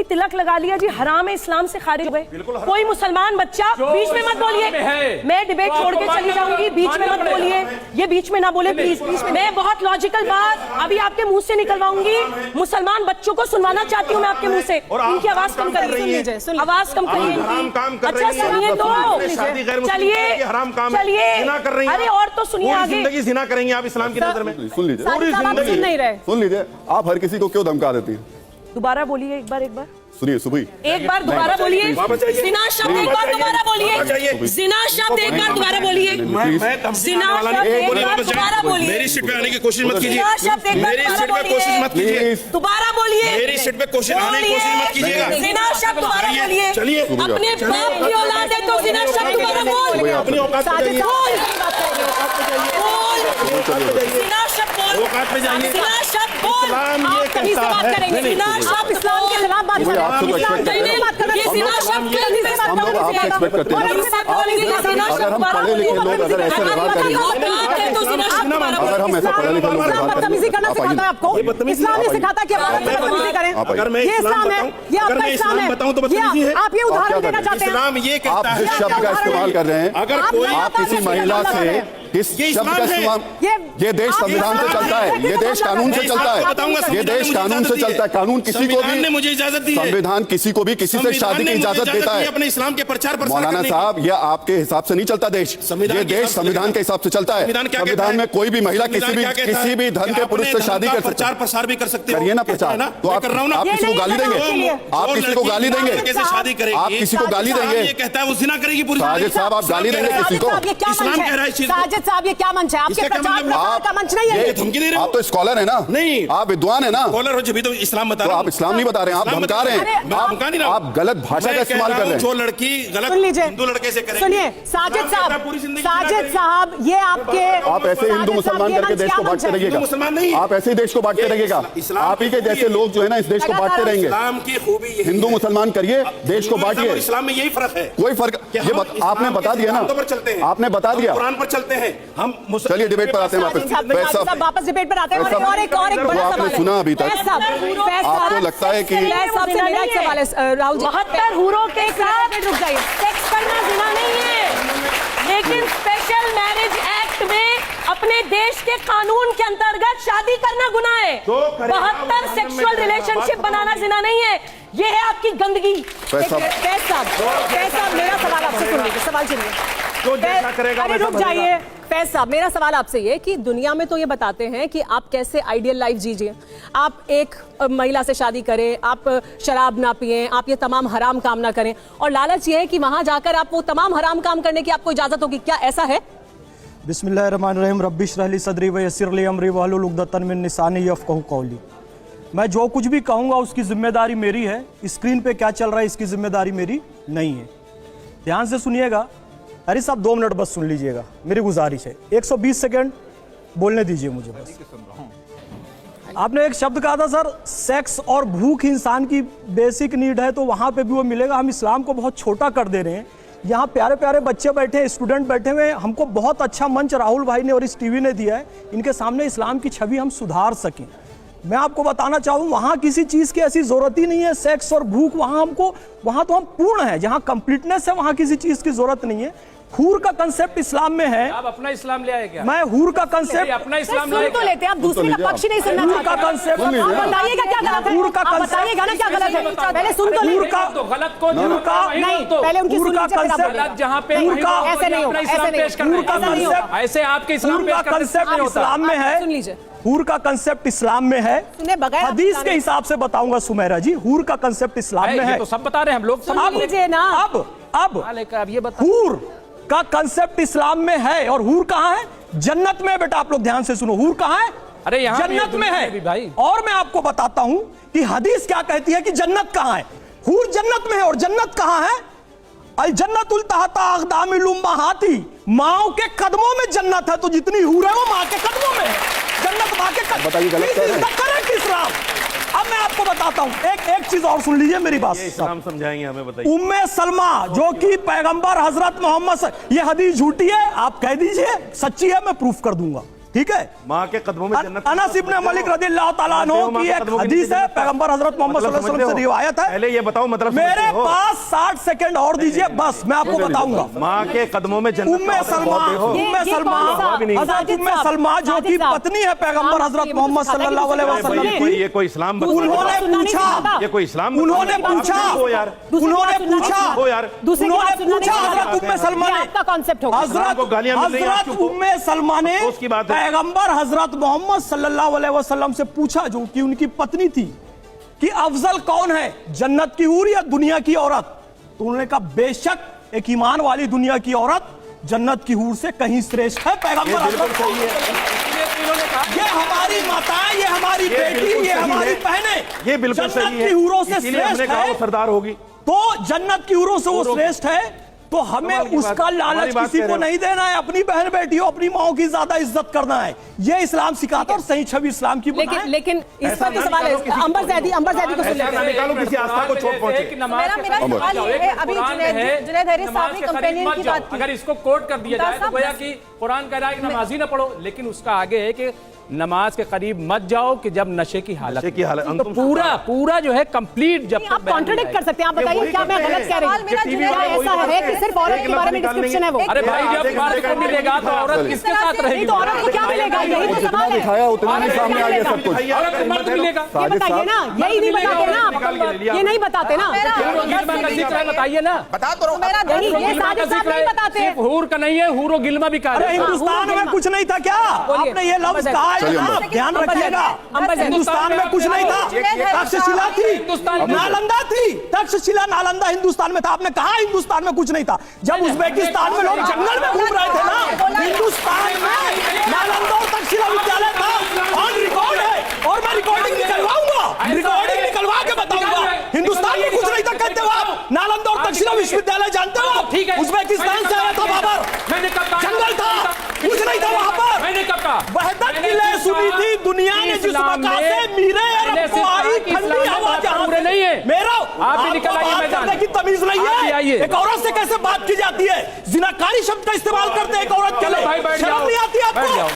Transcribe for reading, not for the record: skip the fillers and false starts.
तिलक लगा लिया जी, हराम है, इस्लाम से खारिज हो गए। कोई मुसलमान बच्चा बीच में मत बोलिए, मैं डिबेट छोड़ के चली जाऊंगी, बीच में मत बोलिए, ये बीच में ना बोले प्लीज। मैं बहुत लॉजिकल बात अभी आपके मुंह से निकलवाऊंगी, मुसलमान बच्चों को सुनवाना चाहती हूँ मैं आपके मुंह से। इनकी आवाज कम करिए, आवाज कम करिए। अच्छा सुनिए तो, चलिए, अरे और तो सुनिए आगे। जिंदगी जिना करेंगे आप इस्लाम की नजर में? सुन लीजिए, सुन लीजिए, आप हर किसी को क्यों धमका देती है? दोबारा बोलिए एक बार। सुनिए सुबह एक बार दोबारा बोलिए, जिना शब्द एक बार दोबारा बोलिए, जिना शब्द एक बार दोबारा बोलिए, जिना शब्द एक बार दोबारा बोलिए। मेरी सीट पे आने की कोशिश मत कीजिए, जिना शब्द एक बार दोबारा बोलिए, दोबारा बोलिए, मेरी सीट पे कोशिश आने की कोशिश मत कीजिएगा। जिना शब्द दोबारा बोलिए, चलिए, अपने बाप की औलाद है तो जिना शब्द दोबारा बोल, अपनी औकात पे जाइए, जिना शब्द बोल, औकात पे जाइए। जिना शब्द बोल, इस्लाम ये आप कहीं से कहता बात है, करेंगे, जिना शब्द इस्लाम के खिलाफ बात करेंगे, आपसे तो expect करते हैं। ये जिना शब्द के लिए बात हम लोग आपसे एक्सपेक्ट करते हैं। अगर हम पढ़े लिखे लोग अगर ऐसे व्यवहार करेंगे, अगर हम ऐसा पढ़े लिखे लोग व्यवहार बदतमीजी करना सिखाता है आपको, इस्लाम ये सिखाता है कि आप बदतमीजी करें। अगर मैं ये इस्लाम है, ये अगर आपका मैं इस्लाम है, बताऊं तो बदतमीजी है। आप ये उदाहरण देना चाहते हैं? इस्लाम ये आप कहता है, जिस शब्द का इस्तेमाल कर रहे हैं, अगर कोई आप किसी महिला से किस शब्द का इस्तेमाल, ये देश संविधान से चलता है, ये देश कानून से चलता है, ये देश कानून से चलता है। कानून किसी को भी, मुझे इजाजत दी है, संविधान किसी को भी किसी से शादी की इजाजत देता है। अपने इस्लाम के प्रचार प्रसार मौलाना साहब, ये आपके हिसाब से नहीं चलता देश, ये देश संविधान के हिसाब से चलता है। संविधान में कोई भी महिला किसी भी धर्म के पुरुष से शादी कर सकती है। प्रचार प्रसार भी कर सकते हो, करिए ना प्रचार। तो आप किसी को गाली देंगे? आप किसी को गाली देंगे? कैसे शादी करेगी? आप किसी को गाली देंगे? ये कहता है वो जिना करेगी पूरी। साजिद साहब, आप गाली देंगे किसी को? इस्लाम कह रहा है इस चीज को। साजिद साहब, ये क्या मंच है? आपके प्रचार प्रसार का मंच नहीं है ये। धमकी दे रहे हो? आप तो स्कॉलर है ना? नहीं, आप विद्वान है ना? स्कॉलर हो जब तो इस्लाम बता तो रहे आप इस्लाम नहीं बता रहे हैं, आप धमका रहे हैं, आप गलत भाषा का इस्तेमाल कर रहे हैं। जो लड़की गलत हिंदू लड़के से करेगी, सुनिए साजिद साहब, ये आपके, आप ऐसे हिंदू मुसलमान करके देश को बांटते रहिएगा। मुसलमान नहीं, आप ऐसे ही देश को बांटते रहिएगा। आप ही के जैसे लोग जो है ना इस देश को बांटते रहेंगे। इस्लाम की खूबी हिंदू मुसलमान करिए, देश को बांटिए। इस्लाम में यही फर्क है। कोई फर्क, ये आपने बता दिया ना, आपने बता दिया। कुरान पर चलते हैं हम। चलिए डिबेट पर आते हैं वापस डिबेट पर आते हैं। और एक बड़ा सवाल आपने सुना अभी तक, आपको लगता है कि राहुल जी 72 हूरों के साथ सेक्स करना जिना नहीं है, लेकिन स्पेशल मैरिज एक्ट में अपने देश के कानून के अंतर्गत शादी करना गुनाह है। 72 सेक्सुअल रिलेशनशिप बनाना जिना नहीं है, ये है आपकी गंदगी। फैज साहब, मेरा सवाल आपसे सुन लीजिए, सवाल सुनिए। अरे रुक जाइए फैज साहब, मेरा सवाल आपसे ये कि दुनिया में तो ये बताते हैं कि आप कैसे आइडियल लाइफ जीजिए, आप एक महिला से शादी करें, आप शराब ना पिएं, आप ये तमाम हराम काम ना करें, और लालच ये है कि वहां जाकर आप वो तमाम हराम काम करने की आपको इजाजत होगी। क्या ऐसा है? बिस्मिल्लाहिर्रहमानिर्रहीम, रब्बी इश्रह ली सदरी व यस्सिर ली अमरी वहलुल उक़दतन मिन लिसानी यफ़क़हू क़ौली। मैं जो कुछ भी कहूँगा उसकी जिम्मेदारी मेरी है, स्क्रीन पे क्या चल रहा है इसकी जिम्मेदारी मेरी नहीं है। ध्यान से सुनिएगा। अरे साहब 2 मिनट बस सुन लीजिएगा, मेरी गुजारिश है। 120 सेकंड बोलने दीजिए मुझे बस। आपने एक शब्द कहा था सर, सेक्स और भूख इंसान की बेसिक नीड है, तो वहाँ पे भी वो मिलेगा। हम इस्लाम को बहुत छोटा कर दे रहे हैं। यहाँ प्यारे प्यारे बच्चे बैठे हैं, स्टूडेंट बैठे हुए हैं, हमको बहुत अच्छा मंच राहुल भाई ने और इस टीवी ने दिया है, इनके सामने इस्लाम की छवि हम सुधार सकें। मैं आपको बताना चाहूँ, वहाँ किसी चीज़ की ऐसी ज़रूरत ही नहीं है। सेक्स और भूख वहाँ तो हम पूर्ण है, जहाँ कंप्लीटनेस है वहाँ किसी चीज़ की ज़रूरत नहीं है। हूर का कंसेप्ट इस्लाम में है। आप अपना इस्लाम ले आए क्या? मैं हूर का कंसेप्ट अपना इस्लाम सुन तो लेते हैं, आप दूसरे का पक्ष नहीं सुनना हूर का कंसेप्ट बताइएगा क्या गलत है? हूर का बताइएगा ना क्या गलत है? पहले सुन तो हूर का गलत को हूर का नहीं, पहले उनकी हूर का गलत जहाँ पे हूर का ऐसे नहीं होगा, ऐसे नहीं होगा, ऐसे आपके इस्लाम का कंसेप्ट इस्लाम में है। सुन लीजिए, हूर का कंसेप्ट इस्लाम में है। हदीस के हिसाब से बताऊंगा सुमेरा जी, हूर का कंसेप्ट इस्लाम में है। तो सब बता रहे हैं हम लोग। सुन लीजिए ना। अब ये बता, हूर का कंसेप्ट इस्लाम में है। और हूर कहाँ है? जन्नत में। बेटा आप लोग ध्यान से सुनो, हूर कहाँ है? अरे यहाँ जन्नत में है भाई। और मैं आपको बताता हूं कि हदीस क्या कहती है कि जन्नत कहाँ है। हूर जन्नत में है। और जन्नत कहाँ है? अल जन्नतुल तहता अक़दामिल उम्महाती, माओ के कदमों में जन्नत है। तो जितनी हूर है वो माँ के कदमों में है। जन्नत माँ के कदमों। बताइए गलत कह रहे हैं। करेक्ट इस्लाम। अब मैं आपको बताता हूं, एक चीज और सुन लीजिए मेरी बात। इस्लाम समझाएंगे हमें, बताइए। उम्मे सलमा जो कि पैगंबर हजरत मोहम्मद, ये हदीस झूठी है आप कह दीजिए, सच्ची है मैं प्रूफ कर दूंगा। ठीक है। माँ के कदमों में जन्नत। अनस इब्न मालिक रदियल्लाहु ताला अन्हु की एक हदीस है, पैगंबर हजरत मोहम्मद सल्लल्लाहु अलैहि वसल्लम से रिवायत है। पहले ये बताओ मतलब मेरे पास 60 सेकंड और दीजिए, बस मैं आपको बताऊंगा। माँ के कदमों में जन्नत। उम्मे सलमा हजरत उम्मे सलमा जो की पत्नी है पैगंबर हजरत मोहम्मद सल्लल्लाहु अलैहि वसल्लम की, ये कोई इस्लाम उन्होंने पूछा, ये कोई इस्लाम उन्होंने पूछा यार, उन्होंने पूछा हजरत उम्मे सलमा ने, आपका कॉन्सेप्ट होगा। हजरत उम्मे सलमा ने पैगंबर हजरत मोहम्मद सल्लल्लाहु अलैहि वसल्लम से पूछा, जो कि उनकी पत्नी थी, कि अफजल कौन है, जन्नत की हूर या दुनिया की औरत? तो उन्होंने कहा बेशक एक ईमान वाली दुनिया की औरत जन्नत की हूर से कहीं श्रेष्ठ है। पैगंबर हजरत ये हमारी माताएं, ये हमारी बेटी, ये हमारी बहनें, ये बिल्कुल सही है। जन्नत की हूरों से श्रेष्ठ है, सरदार होगी तो जन्नत की हूरों से वो श्रेष्ठ है, तो हमें उसका लालच किसी को नहीं देना है। अपनी बहन बेटियों, अपनी माओ की ज्यादा इज्जत करना है, ये इस्लाम सिखाता है और सही छवि इस्लाम की बनाए। लेकिन इस पर तो सवाल है, अंबर जैदी को सुन लेते हैं। निकालो किसी आस्था को छोड़ पहुंचे। मेरा सवाल ये है, अभी जुनैद हैरिस साहब ने कंपेनियन की बात की। अगर इसको कोट कर दिया जाए तो गोया कि कुरान कह रहा है कि नमाज ही ना पढ़ो, लेकिन उसका आगे है कि नमाज के करीब मत जाओ कि जब नशे की हालत। तो पूरा जो है कंप्लीट जब आप कॉन्ट्रडिक्ट कर सकते हैं। आप बताइए क्या मैं गलत कह रही हूँ? क्या ऐसा है कि सिर्फ औरत के बारे में डिस्क्रिप्शन है वो? अरे भाई जब मार्ग को मिलेगा तो औरत किसके साथ रहेगी? तो औरत को क्या मिलेगा, यही तो सवाल है। दिखाया उतना ही सामने आ गया सब कुछ। औरत को मर्द मिलेगा, ये बताइए ना, यही नहीं बताते ना आप, ये नहीं बताते ना, बताइए ना। बता तो यही ये साजिद साहब नहीं बताते हैं। हूर का नहीं है, हूरो गिलमा भी अरे हिंदुस्तान में कुछ नहीं था क्या? आपने ये लफ्ज कहा है ना, ध्यान रखिएगा। हिंदुस्तान में कुछ नहीं था, तक्षशिला थी, नालंदा थी, तक्षशिला नालंदा हिंदुस्तान में था। आपने कहा हिंदुस्तान में कुछ नहीं था, जब उज्बेकिस्तान में लोग जंगल में घूम रहे थे ना, हिंदुस्तान में नालंदा और तक्षशिला विद्यालय था, ऑन रिकॉर्ड है, और मैं रिकॉर्डिंग निकलवाऊंगा, रिकॉर्डिंग निकलवा के बताऊंगा। हिंदुस्तान में कुछ नहीं था कहते हो आप। नालंदा और तक्षशिला विश्वविद्यालय जानते हो? उज्बेकिस्तान से आया था बाबर, जंगल था, कुछ नहीं था वहां पर। मैंने कब कहा? वहदत की लय सुनी थी दुनिया ने, जिस मका से मीरे अरब को आई ठंडी हवा जहां से नहीं है। मेरा आप भी निकल आइए मैदान की तमीज नहीं है। एक औरत से कैसे बात की जाती है? जिनाकारी शब्द का इस्तेमाल करते हैं एक औरत के लिए, शर्म नहीं आती आपको?